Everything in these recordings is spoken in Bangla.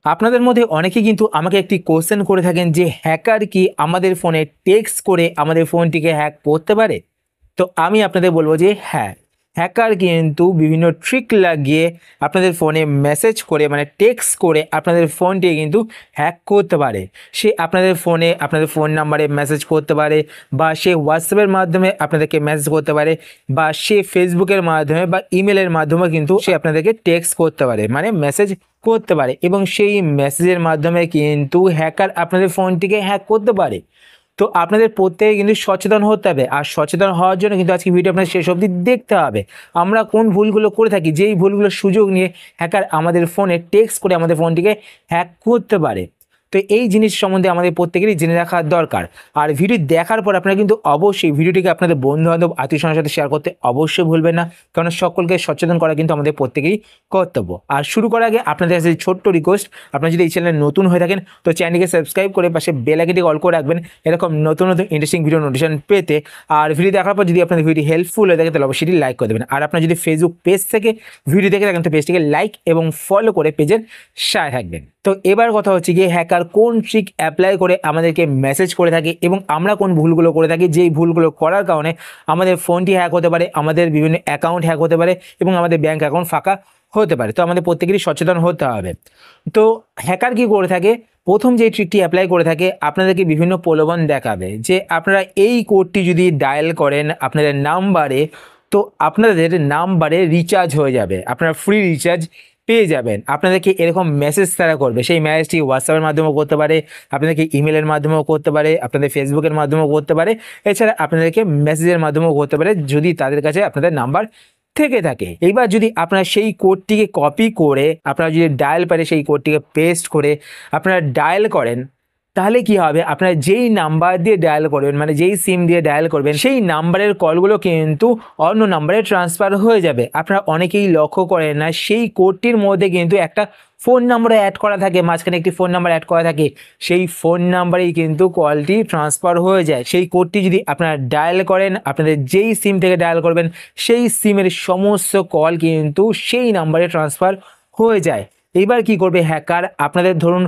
আপনাদের মধ্যে অনেকে কিন্তু আমাকে একটি কোশ্চেন করে থাকেন যে হ্যাকার কি আমাদের ফোনে টেক্সট করে আমাদের ফোনটিকে হ্যাক করতে পারে? তো আমি আপনাদের বলবো যে হ্যাঁ, হ্যাকার কিন্তু বিভিন্ন ট্রিক লাগিয়ে আপনাদের ফোনে মেসেজ করে মানে টেক্সট করে আপনাদের ফোনটিকে কিন্তু হ্যাক করতে পারে। সে আপনাদের ফোনে আপনাদের ফোন নাম্বারে মেসেজ করতে পারে, বা সে হোয়াটসঅ্যাপের মাধ্যমে আপনাদেরকে মেসেজ করতে পারে, বা সে ফেসবুকের মাধ্যমে বা ইমেলের মাধ্যমে কিন্তু সে আপনাদেরকে টেক্সট করতে পারে, মানে মেসেজ করতে পারে, এবং সেই মেসেজের মাধ্যমে কিন্তু হ্যাকার আপনাদের ফোনটিকে হ্যাক করতে পারে। তো আপনাদের প্রত্যেকে কিন্তু সচেতন হতে হবে, আর সচেতন হওয়ার জন্য কিন্তু আজকে ভিডিও আপনার শেষ অবধি দেখতে হবে। আমরা কোন ভুলগুলো করে থাকি, যেই ভুলগুলোর সুযোগ নিয়ে হ্যাকার আমাদের ফোনে টেক্সট করে আমাদের ফোনটিকে হ্যাক করতে পারে। তো এই জিনিস সম্বন্ধে আমাদের প্রত্যেকেরই জেনে রাখা দরকার। আর ভিডিও দেখার পর আপনারা কিন্তু অবশ্যই ভিডিওটিকে আপনাদের বন্ধু-বান্ধব, আত্মীয়স্বজনের সাথে শেয়ার করতে অবশ্যই ভুলবেন না, কারণ সকলকে সচেতন করা কিন্তু আমাদের প্রত্যেকেরই কর্তব্য। আর শুরু করার আগে আপনাদের কাছে ছোট্ট রিকোয়েস্ট, আপনারা যদি এই চ্যানেলে নতুন হয়ে থাকেন তো চ্যানেলটিকে সাবস্ক্রাইব করে পাশে বেল আইকনটি অল করে রাখবেন এরকম নতুন নতুন ইন্টারেস্টিং ভিডিও নোটিফিকেশন পেতে। আর ভিডিও দেখার পর যদি আপনাদের ভিডিও হেল্পফুল হয়ে থাকে তাহলে অবশ্যই লাইক করে দেবেন। আর আপনারা যদি ফেসবুক পেজ থেকে ভিডিও দেখে থাকেন তো পেজটিকে লাইক এবং ফলো করে পেজের সাথে থাকবেন। তো এবার কথা হচ্ছে গিয়ে হ্যাকার কোন ট্রিক অ্যাপ্লাই করে আমাদেরকে মেসেজ করে থাকে এবং আমরা কোন ভুলগুলো করে থাকি, যেই ভুলগুলো করার কারণে আমাদের ফোনটি হ্যাক হতে পারে, আমাদের বিভিন্ন অ্যাকাউন্ট হ্যাক হতে পারে এবং আমাদের ব্যাঙ্ক অ্যাকাউন্ট ফাঁকা হতে পারে। তো আমাদের প্রত্যেকেরই সচেতন হতে হবে। তো হ্যাকার কি করে থাকে, প্রথম যে ট্রিকটি অ্যাপ্লাই করে থাকে আপনাদেরকে বিভিন্ন প্রলোভন দেখাবে যে আপনারা এই কোডটি যদি ডায়াল করেন আপনাদের নাম্বারে, তো আপনাদের নাম্বারে রিচার্জ হয়ে যাবে, আপনারা ফ্রি রিচার্জ পেয়ে যাবেন। আপনাদেরকে এরকম মেসেজ তারা করবে, সেই মেসেজটি হোয়াটসঅ্যাপের মাধ্যমেও করতে পারে, আপনাদেরকে ইমেলের মাধ্যমেও করতে পারে, আপনাদের ফেসবুকের মাধ্যমেও করতে পারে, এছাড়া আপনাদেরকে মেসেজের মাধ্যমেও করতে পারে যদি তাদের কাছে আপনাদের নাম্বার থেকে থাকে। এইবার যদি আপনারা সেই কোডটিকে কপি করে আপনারা যদি ডায়াল প্যাডে সেই কোডটিকে পেস্ট করে আপনারা ডায়াল করেন, তাহলে কি হবে, আপনারা যেই নাম্বার দিয়ে ডায়াল করবেন মানে যেই সিম দিয়ে ডায়াল করবেন সেই নাম্বারের কলগুলো কিন্তু অন্য নাম্বারে ট্রান্সফার হয়ে যাবে। আপনারা অনেকেই লক্ষ্য করেন না সেই কোডটির মধ্যে কিন্তু একটা ফোন নাম্বার অ্যাড করা থাকে, মাঝখানে একটি ফোন নাম্বার অ্যাড করা থাকে, সেই ফোন নাম্বারেই কিন্তু কলটি ট্রান্সফার হয়ে যায়। সেই কোডটি যদি আপনারা ডায়াল করেন, আপনাদের যেই সিম থেকে ডায়াল করবেন সেই সিমের সমস্ত কল কিন্তু সেই নাম্বারে ট্রান্সফার হয়ে যায়। এইবার কি করবে হ্যাকার, আপনাদের ধরুন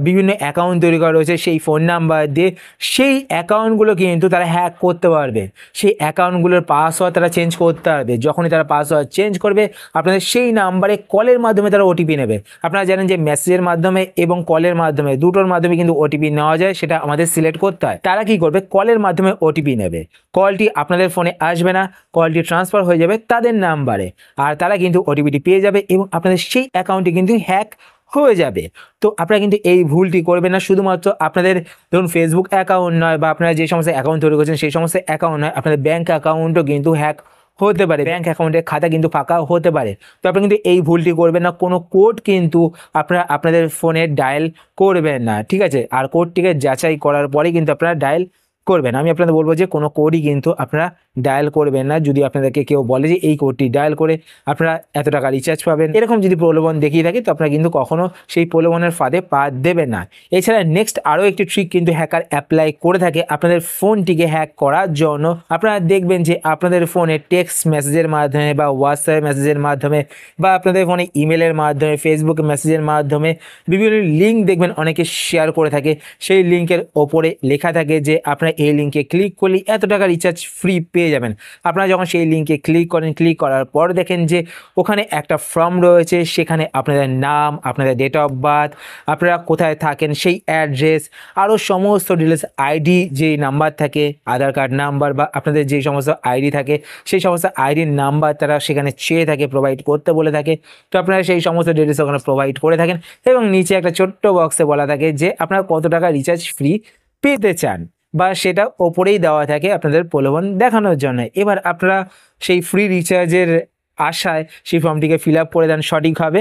বিভিন্ন অ্যাকাউন্ট তৈরি করা রয়েছে সেই ফোন নাম্বার দিয়ে, সেই অ্যাকাউন্টগুলো কিন্তু তারা হ্যাক করতে পারবে, সেই অ্যাকাউন্টগুলোর পাসওয়ার্ড তারা চেঞ্জ করতে পারবে। যখনই তারা পাসওয়ার্ড চেঞ্জ করবে আপনাদের সেই নাম্বারে কলের মাধ্যমে তারা ওটিপি নেবে। আপনারা জানেন যে মেসেজের মাধ্যমে এবং কলের মাধ্যমে দুটোর মাধ্যমে কিন্তু ওটিপি নেওয়া যায়, সেটা আমাদের সিলেক্ট করতে হয়। তারা কি করবে, কলের মাধ্যমে ওটিপি নেবে, কলটি আপনাদের ফোনে আসবে না, কলটি ট্রান্সফার হয়ে যাবে তাদের নাম্বারে, আর তারা কিন্তু ওটিপিটি পেয়ে যাবে এবং আপনাদের সেই অ্যাকাউন্টটি কিন্তু হ্যাক হয়ে যাবে। তো আপনারা কিন্তু এই ভুলটি করবেন না। শুধুমাত্র আপনাদের ধরুন ফেসবুক অ্যাকাউন্ট নয় বা আপনারা যে সমস্ত অ্যাকাউন্ট তৈরি করছেন সেই সমস্ত অ্যাকাউন্ট নয়, আপনাদের ব্যাঙ্ক অ্যাকাউন্টও কিন্তু হ্যাক হতে পারে, ব্যাঙ্ক অ্যাকাউন্টের খাতা কিন্তু ফাঁকা হতে পারে। তো আপনারা কিন্তু এই ভুলটি করবেন না, কোনো কোড কিন্তু আপনারা আপনাদের ফোনে ডায়াল করবেন না, ঠিক আছে? আর কোডটিকে যাচাই করার পরেই কিন্তু আপনারা ডায়াল করবেন। আমি আপনাদের বলবো যে কোনো কোডই কিন্তু আপনারা ডায়াল করবেন না। যদি আপনাদেরকে কেউ বলে যে এই কোডটি ডায়াল করে আপনারা এত টাকা রিচার্জ পাবেন, এরকম যদি প্রলোভন দেখিয়ে থাকে তো আপনারা কিন্তু কখনো সেই প্রলোভনের ফাঁদে পা দেবেন না। এছাড়া নেক্সট আরও একটি ট্রিক কিন্তু হ্যাকার অ্যাপ্লাই করে থাকে আপনাদের ফোনটিকে হ্যাক করার জন্য। আপনারা দেখবেন যে আপনাদের ফোনে টেক্সট মেসেজের মাধ্যমে বা হোয়াটসঅ্যাপ মেসেজের মাধ্যমে বা আপনাদের ফোনে ইমেলের মাধ্যমে, ফেসবুক মেসেজের মাধ্যমে বিভিন্ন লিঙ্ক দেখবেন অনেকে শেয়ার করে থাকে। সেই লিঙ্কের ওপরে লেখা থাকে যে আপনারা এই লিঙ্কে ক্লিক করলে এত টাকা রিচার্জ ফ্রি পেয়ে যাবেন। আপনারা যখন সেই লিঙ্কে ক্লিক করেন, ক্লিক করার পর দেখেন যে ওখানে একটা ফর্ম রয়েছে, সেখানে আপনাদের নাম, আপনাদের ডেট অফ বার্থ, আপনারা কোথায় থাকেন সেই অ্যাড্রেস, আরও সমস্ত ডিটেলস, আইডি যেই নাম্বার থাকে, আধার কার্ড নাম্বার বা আপনাদের যেই সমস্ত আইডি থাকে সেই সমস্ত আইডির নাম্বার তারা সেখানে চেয়ে থাকে, প্রোভাইড করতে বলে থাকে। তো আপনারা সেই সমস্ত ডিটেলস ওখানে প্রোভাইড করে থাকেন এবং নিচে একটা ছোট্ট বক্সে বলা থাকে যে আপনারা কত টাকা রিচার্জ ফ্রি পেতে চান, বা সেটা ওপরেই দেওয়া থাকে আপনাদের প্রলোভন দেখানোর জন্য। এবার আপনারা সেই ফ্রি রিচার্জের আশায় সেই ফর্মটিকে ফিল আপ করে দেন সঠিকভাবে।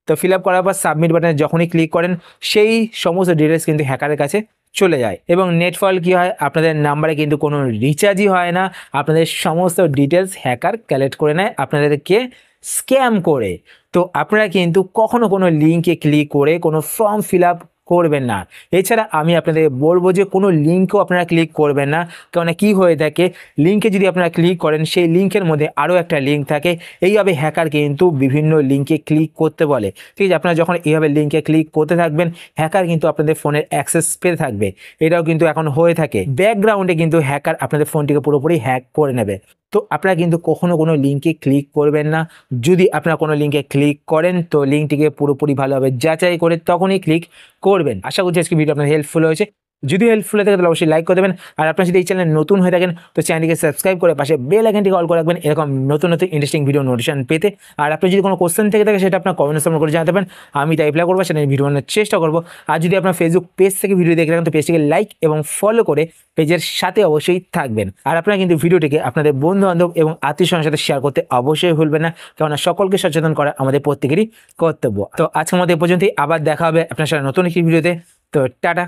তো ফিল আপ করার পর সাবমিট বাটনে যখনই ক্লিক করেন সেই সমস্ত ডিটেলস কিন্তু হ্যাকারের কাছে চলে যায় এবং নেট ফল কী হয়, আপনাদের নাম্বারে কিন্তু কোনো রিচার্জই হয় না, আপনাদের সমস্ত ডিটেলস হ্যাকার কালেক্ট করে নেয় আপনাদেরকে স্ক্যাম করে। তো আপনারা কিন্তু কখনো কোনো লিঙ্কে ক্লিক করে কোনো ফর্ম ফিল আপ করবেন না। এছাড়া আমি আপনাদের বলবো যে কোনো লিঙ্কও আপনারা ক্লিক করবেন না, কেননা কি হয়ে থাকে, লিঙ্কে যদি আপনারা ক্লিক করেন সেই লিঙ্কের মধ্যে আরও একটা লিঙ্ক থাকে। এইভাবে হ্যাকার কিন্তু বিভিন্ন লিঙ্কে ক্লিক করতে বলে। ঠিক আছে, আপনারা যখন এইভাবে লিঙ্কে ক্লিক করতে থাকবেন, হ্যাকার কিন্তু আপনাদের ফোনের অ্যাক্সেস পেতে থাকবে। এটাও কিন্তু এখন হয়ে থাকে, ব্যাকগ্রাউন্ডে কিন্তু হ্যাকার আপনাদের ফোনটিকে পুরোপুরি হ্যাক করে নেবে। তো আপনারা কিন্তু কখনো কোনো লিঙ্কে ক্লিক করবেন না। যদি আপনারা কোনো লিঙ্কে ক্লিক করেন তো লিঙ্কটিকে পুরোপুরি ভালোভাবে যাচাই করে তখনই ক্লিক করবেন। আশা করছি আজকে ভিডিও আপনার হেল্পফুল হয়েছে। যদি হেল্পফুল হয়ে থাকে তাহলে অবশ্যই লাইক করে দেবেন। আর আপনারা যদি এই চ্যানেলে নতুন হয়ে থাকেন তো চ্যানেলটিকে সাবস্ক্রাইব করে পাশে বেল আইকনটিকে অল করে রাখবেন এরকম নতুন নতুন ইন্টারেস্টিং ভিডিও নোটিফিকেশন পেতে। আর আপনি যদি কোনো কোশ্চেন থেকে থাকে সেটা আপনার কমেন্টস করে জানাতে পারেন, আমি তাই রিপ্লাই করবো, সেটা ভিডিও বানানোর চেষ্টা করবো। আর যদি আপনার ফেসবুক পেজ থেকে ভিডিও দেখে থাকেন তো পেজটিকে লাইক এবং ফলো করে পেজের সাথে অবশ্যই থাকবেন। আর আপনারা কিন্তু ভিডিওটিকে আপনাদের বন্ধু বান্ধব এবং আত্মীয়স্বজনের সাথে শেয়ার করতে অবশ্যই ভুলবেন না, কেননা সকলকে সচেতন করা আমাদের প্রত্যেকেরই কর্তব্য। তো আজকের মতো এই পর্যন্তই, আবার দেখা হবে আপনার সাথে নতুন একটি ভিডিওতে। তো টাটা,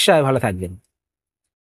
সবাই ভালো থাকবেন।